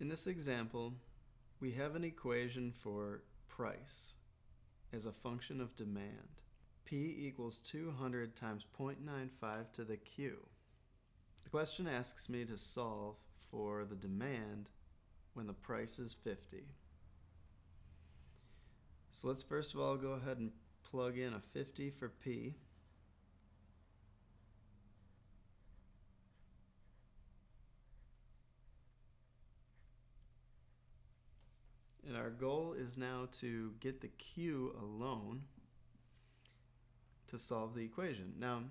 In this example, we have an equation for price as a function of demand. P equals 200 times 0.95 to the Q. The question asks me to solve for the demand when the price is 50. So let's first of all go ahead and plug in a 50 for P. And our goal is now to get the Q alone to solve the equation. Now,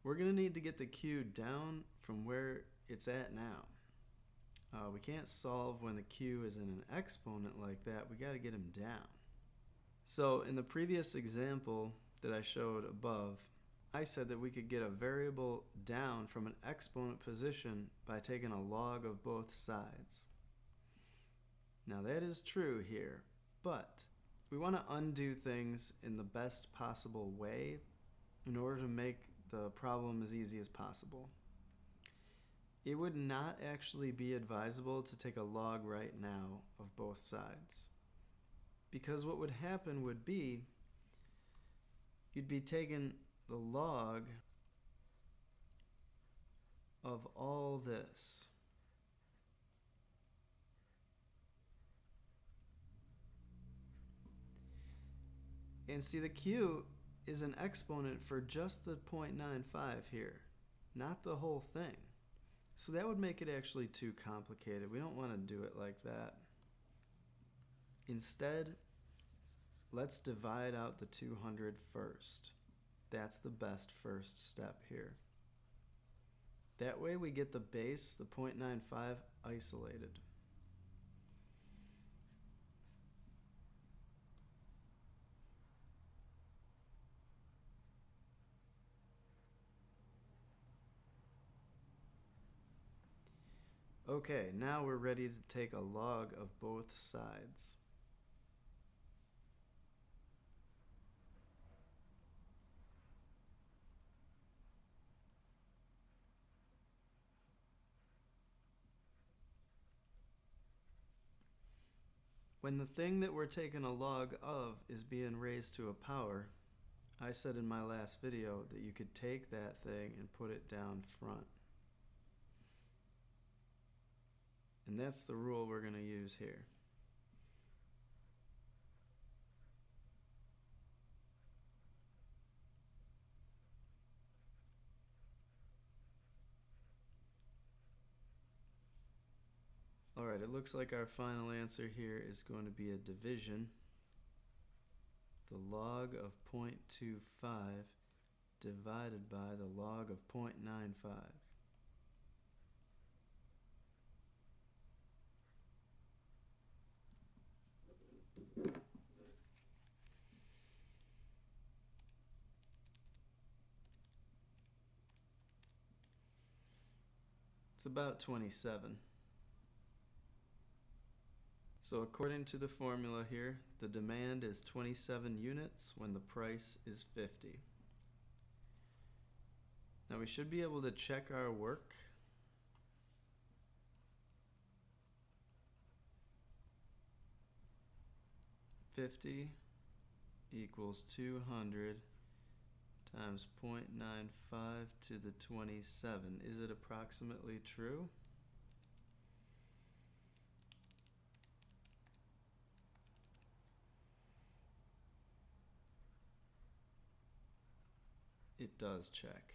we're going to need to get the Q down from where it's at now. We can't solve when the Q is in an exponent like that. We got to get him down. So in the previous example that I showed above, I said that we could get a variable down from an exponent position by taking a log of both sides. Now that is true here, but we want to undo things in the best possible way in order to make the problem as easy as possible. It would not actually be advisable to take a log right now of both sides, because what would happen would be you'd be taking the log of all this. And see, the Q is an exponent for just the 0.95 here, not the whole thing. So that would make it actually too complicated. We don't want to do it like that. Instead, let's divide out the 200 first. That's the best first step here. That way we get the base, the 0.95, isolated. Okay, now we're ready to take a log of both sides. When the thing that we're taking a log of is being raised to a power, I said in my last video that you could take that thing and put it down front. And that's the rule we're going to use here. Alright, it looks like our final answer here is going to be a division. The log of 0.25 divided by the log of 0.95. It's about 27. So according to the formula here, the demand is 27 units when the price is 50. Now we should be able to check our work. $50 equals 200 times 0.95 to the 27. Is it approximately true? It does check.